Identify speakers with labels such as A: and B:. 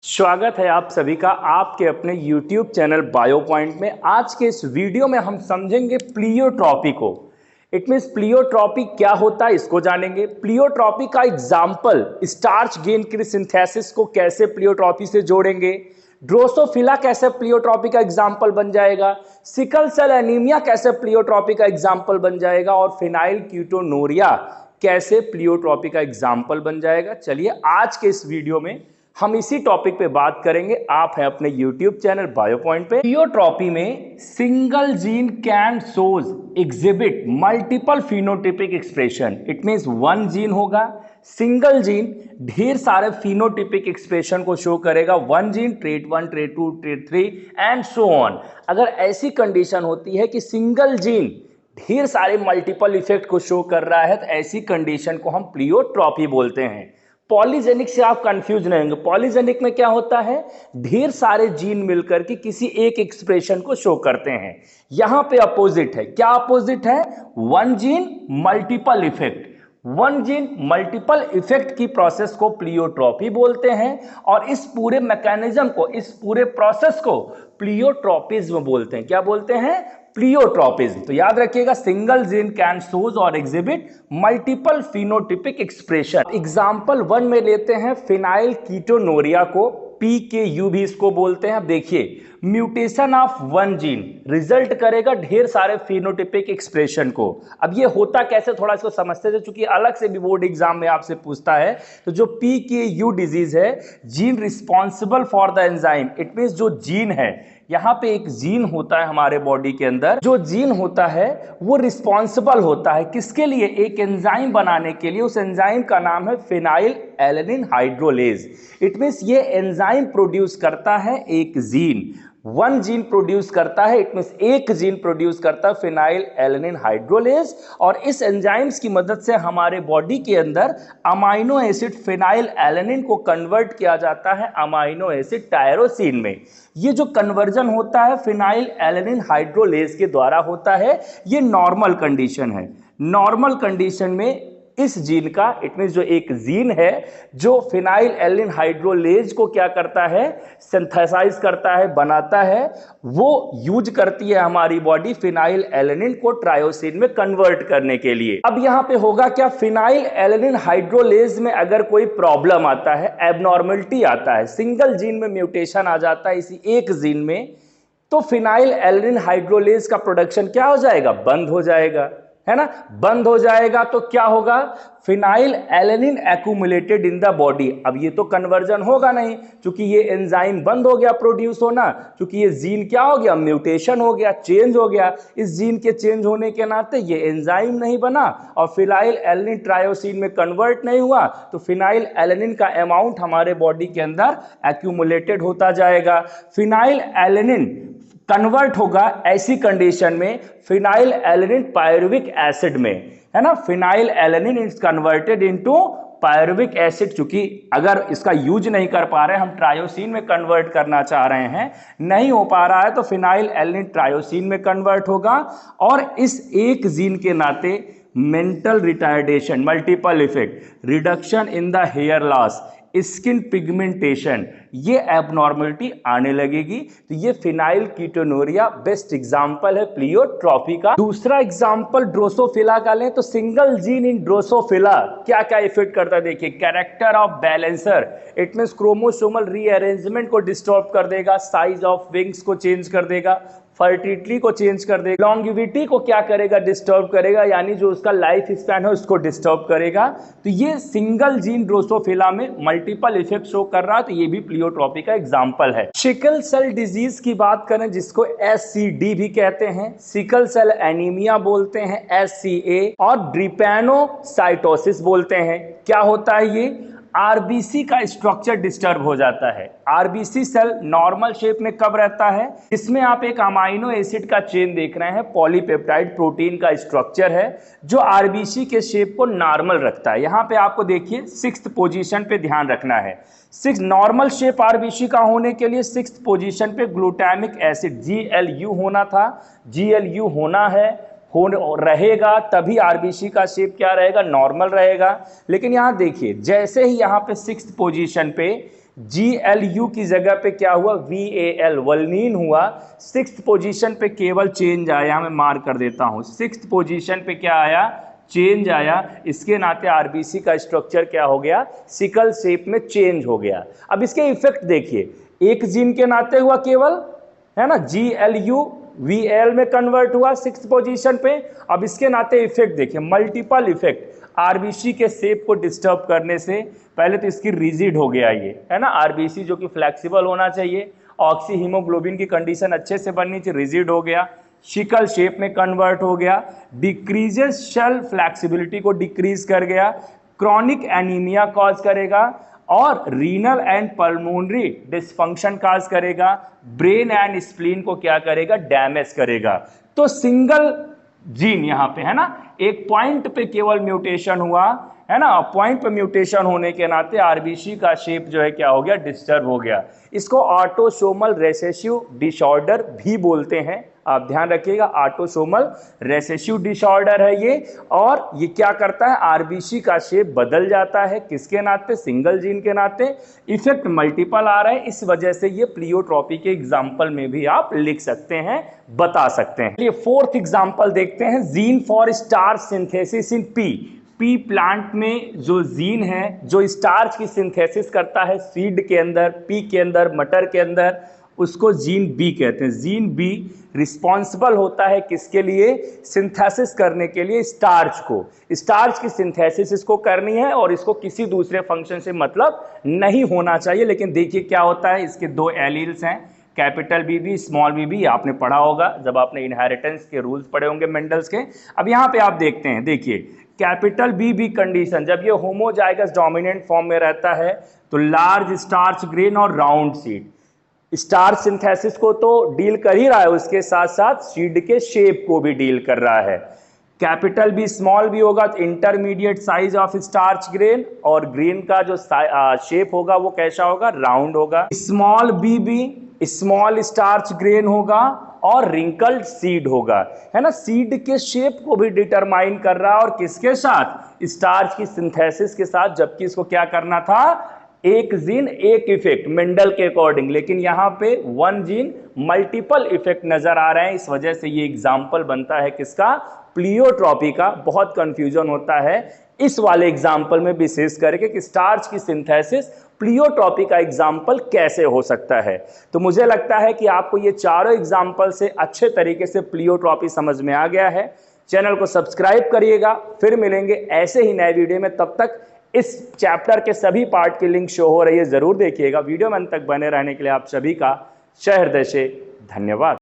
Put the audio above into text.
A: स्वागत है आप सभी का आपके अपने YouTube चैनल बायो पॉइंट में। आज के इस वीडियो में हम समझेंगे प्लियोट्रॉपी को। इट मीन्स प्लियोट्रॉपी क्या होता है इसको जानेंगे। प्लियोट्रॉपी का एग्जाम्पल स्टार्च गेन क्रिसिंथेसिस को कैसे प्लियोट्रॉपी से जोड़ेंगे, ड्रोसोफिला कैसे प्लियोट्रॉपी का एग्जाम्पल बन जाएगा, सिकल सेल एनीमिया कैसे प्लियोट्रॉपी का एग्जाम्पल बन जाएगा और फिनाइल कीटोनूरिया कैसे प्लियोट्रॉपी का एग्जाम्पल बन जाएगा। चलिए आज के इस वीडियो में हम इसी टॉपिक पे बात करेंगे। आप हैं अपने YouTube चैनल बायो पॉइंट पे। प्लियोट्रॉपी में single gene can shows exhibit multiple phenotypic expression. It means one gene होगा, सिंगल जीन ढेर सारे फिनोटिपिक एक्सप्रेशन को शो करेगा। One gene trait 1, trait 2, trait 3 and so on. अगर ऐसी कंडीशन होती है कि सिंगल जीन ढेर सारे मल्टीपल इफेक्ट को शो कर रहा है तो ऐसी कंडीशन को हम प्लियोट्रॉपी बोलते हैं। पॉलीजेनिक से आप कंफ्यूज नहीं होंगे। पॉलीजेनिक में क्या होता है, ढेर सारे जीन मिलकर के किसी एक एक्सप्रेशन को शो करते हैं। यहां पे अपोजिट है। क्या अपोजिट है? One gene multiple effect. One gene multiple effect की प्रोसेस को प्लियोट्रॉपी बोलते हैं और इस पूरे मैकेनिज्म को, इस पूरे प्रोसेस को प्लियोट्रॉपिज्म बोलते हैं। क्या बोलते हैं? प्लियोट्रॉपिज्म। तो याद रखिएगा, सिंगल जीन कैन शोज और exhibit multiple phenotypic expression. Example 1 में लेते हैं फिनाइल कीटोनूरिया को, PKU भी इसको बोलते हैं। अब देखिए, mutation of one gene result करेगा ढेर सारे फिनोटिपिक एक्सप्रेशन को। अब ये होता कैसे, थोड़ा इसको समझते थे, चूंकि अलग से भी बोर्ड एग्जाम में आपसे पूछता है। तो जो PKU डिजीज है, gene responsible for the enzyme, it means जो जीन है, यहां पे एक जीन होता है हमारे बॉडी के अंदर, जो जीन होता है वो रिस्पॉन्सिबल होता है किसके लिए? एक एंजाइम बनाने के लिए। उस एंजाइम का नाम है phenyl alanine hydrolase. It means ये एंजाइम प्रोड्यूस करता है एक जीन, वन जीन प्रोड्यूस करता है। इट मींस एक जीन प्रोड्यूस करता है फिनाइल एलेनिन हाइड्रोलेज और इस एंजाइम्स की मदद से हमारे बॉडी के अंदर अमाइनो एसिड फिनाइल एलेनिन को कन्वर्ट किया जाता है अमाइनो एसिड टायरोसिन में। ये जो कन्वर्जन होता है फिनाइल एलेनिन हाइड्रोलेज के द्वारा होता है। ये नॉर्मल कंडीशन है। नॉर्मल कंडीशन में इस जीन का, इट मींस जो एक जीन है जो फिनाइल एलेनिन हाइड्रोलेज को क्या करता है, सिंथेसाइज करता है, बनाता है, वो यूज करती है हमारी बॉडी फिनाइल एलेनिन को ट्रायोसिन में कन्वर्ट करने के लिए। अब यहां पे होगा क्या, फिनाइल एलेनिन हाइड्रोलेज में अगर कोई प्रॉब्लम आता है, एबनॉर्मलिटी आता है, सिंगल जीन में म्यूटेशन आ जाता है इसी एक जीन में, तो फिनाइल एलेनिन हाइड्रोलेज का प्रोडक्शन क्या हो जाएगा? बंद हो जाएगा, है ना। बंद हो जाएगा तो क्या होगा? Phenyl alanine accumulated in the body. अब ये तो कन्वर्जन होगा नहीं, क्योंकि ये एंजाइम बंद हो गया प्रोड्यूस होना, क्योंकि ये जीन क्या हो गया? म्यूटेशन हो गया, चेंज हो गया। इस जीन के चेंज होने के नाते ये एंजाइम नहीं बना और फिनाइल एलेनिन ट्रायोसिन में कन्वर्ट नहीं हुआ, तो फिनाइल एलेनिन का अमाउंट हमारे बॉडी के अंदर एक्यूमुलेटेड होता जाएगा। फिनाइल एलेनिन कन्वर्ट होगा ऐसी कंडीशन में फिनाइल एलेनिन पायरुविक एसिड में, है ना। Phenyl alanine is converted into pyruvic acid. चूंकि अगर इसका यूज नहीं कर पा रहे हैं, हम ट्रायोसिन में कन्वर्ट करना चाह रहे हैं, नहीं हो पा रहा है, तो फिनाइल एलेनिन ट्रायोसिन में कन्वर्ट होगा और इस एक जीन के नाते mental retardation, multiple effect, reduction in the hair loss, skin pigmentation, ये एबनॉर्मलिटी आने लगेगी। तो ये फिनाइल कीटोनूरिया बेस्ट एग्जांपल है प्लियोट्रॉपी का। दूसरा एग्जांपल ड्रोसोफिला का लें तो सिंगल जीन इन ड्रोसोफिला क्या क्या इफेक्ट करता है? देखिए, character of balancer, it means chromosomal rearrangement को डिस्टर्ब कर देगा, साइज ऑफ विंग्स को चेंज कर देगा, फर्टिलिटी को चेंज कर देगा, लॉन्गिविटी को क्या करेगा? डिस्टर्ब करेगा, यानी जो उसका लाइफ स्पैन है उसको डिस्टर्ब करेगा। तो ये सिंगल जीन ड्रोसोफिला में मल्टीपल इफेक्ट शो कर रहा है, तो ये भी प्लियोट्रॉपी का एग्जांपल है। सिकल सेल डिजीज की बात करें, जिसको SCD भी कहते हैं, सिकल सेल एनीमिया बोलते हैं, SCA, और ड्रिपेनोसाइटोसिस बोलते हैं। क्या होता है ये? आरबीसी का स्ट्रक्चर डिस्टर्ब हो जाता है। आरबीसी सेल नॉर्मल शेप में कब रहता है? इसमें आप एक अमाइनो एसिड का चेन देख रहे हैं, पॉलीपेप्टाइड प्रोटीन का स्ट्रक्चर है जो आरबीसी के शेप को नॉर्मल रखता है। यहां पे आपको देखिए 6th पोजीशन पे ध्यान रखना है। 6 नॉर्मल शेप आरबीसी का होने के लिए 6th पोजीशन पे ग्लूटामिक एसिड GLU होना था, GLU होना है, रहेगा, तभी आरबीसी का शेप क्या रहेगा? नॉर्मल रहेगा। लेकिन यहां देखिए, जैसे ही यहां पे 6th पोजीशन पे GLU की जगह पे क्या हुआ, VAL वल्नीन हुआ। 6th पोजीशन पे केवल चेंज आया, मैं मार्क कर देता हूं, 6th पोजीशन पे क्या आया, चेंज आया। इसके नाते आरबीसी का स्ट्रक्चर क्या हो गया, सिकल शेप में चेंज हो गया। अब इसके इफेक्ट देखिए, एक जीन के नाते हुआ केवल, है ना, GLU VAL में कन्वर्ट हुआ 6th पोजीशन पे। अब इसके नाते इफेक्ट देखिए, मल्टीपल इफेक्ट आरबीसी के शेप को डिस्टर्ब करने से। पहले तो इसकी रिजिड हो गया ये, है ना, आरबीसी जो कि फ्लेक्सिबल होना चाहिए, ऑक्सी हीमोग्लोबिन की कंडीशन अच्छे से बननी चाहिए, रिजिड हो गया, शिकल शेप में कन्वर्ट हो गया, डिक्रीजेस सेल फ्लेक्सिबिलिटी को डिक्रीज कर गया, क्रॉनिक एनीमिया कॉज करेगा, और renal and pulmonary dysfunction cause करेगा, ब्रेन एंड स्प्लीन को क्या करेगा, डैमेज करेगा। तो सिंगल जीन यहां पे, है ना, एक पॉइंट पे केवल म्यूटेशन हुआ, है ना, पॉइंट पे म्यूटेशन होने के नाते आरबीसी का शेप जो है क्या हो गया, डिस्टर्ब हो गया। इसको ऑटोसोमल रेसेसिव डिसऑर्डर भी बोलते हैं, आप ध्यान रखिएगा, ऑटोसोमल रेसेसिव डिसऑर्डर है ये। और ये क्या करता है, आरबीसी का शेप बदल जाता है, किसके नाते, सिंगल जीन के नाते। इफेक्ट मल्टीपल आ रहा है, इस वजह से ये प्लियोट्रॉपी के एग्जाम्पल में भी आप लिख सकते हैं, बता सकते हैं। ये 4th एग्जाम्पल देखते हैं, gene for starch synthesis in P plant में जो जीन है जो स्टार्च की सिंथेसिस करता है सीड के अंदर, पी के अंदर, मटर के अंदर, उसको जीन बी कहते हैं। जीन बी रिस्पॉन्सिबल होता है किसके लिए, सिंथेसिस करने के लिए स्टार्च को। स्टार्च की सिंथेसिस इसको करनी है और इसको किसी दूसरे फंक्शन से मतलब नहीं होना चाहिए। लेकिन देखिए क्या होता है, इसके 2 एलील्स हैं, capital B B, small B B, आपने पढ़ा होगा जब आपने इनहेरिटेंस के रूल्स पढ़े होंगे मेंडल्स के। अब यहाँ पे आप देखते हैं, देखिए कैपिटल बी बी कंडीशन, जब ये होमोजाइगस डोमिनेंट फॉर्म में रहता है तो लार्ज स्टार्च ग्रेन और राउंड सीड, स्टार्च सिंथेसिस को तो डील कर ही रहा है, उसके साथ साथ सीड के शेप को भी डील कर रहा है। कैपिटल बी स्मॉल बी होगा तो intermediate size of starch grain, और ग्रेन का जो शेप होगा वो कैसा होगा, राउंड होगा। Small B B small starch grain होगा और रिंकल्ड सीड होगा, है ना, सीड के शेप को भी डिटरमाइन कर रहा है, और किसके साथ, स्टार्च की सिंथेसिस के साथ। जबकि इसको क्या करना था, एक जीन एक इफेक्ट मेंडल के अकॉर्डिंग, लेकिन यहां पे 1 जीन मल्टीपल इफेक्ट नजर आ रहे हैं। इस वजह से ये एग्जाम्पल बनता है किसका, प्लियोट्रॉपी का। बहुत कंफ्यूजन होता है इस वाले एग्जाम्पल में विशेष करके कि स्टार्च की सिंथेसिस प्लियोट्रॉपी का एग्जाम्पल कैसे हो सकता है। तो मुझे लगता है कि आपको ये चारों एग्जाम्पल से अच्छे तरीके से प्लियोट्रॉपी समझ में आ गया है। चैनल को सब्सक्राइब करिएगा, फिर मिलेंगे ऐसे ही नए वीडियो में। तब तक इस चैप्टर के सभी पार्ट की लिंक शो हो रही है, जरूर देखिएगा। वीडियो में अंत तक बने रहने के लिए आप सभी का सहृदय से धन्यवाद।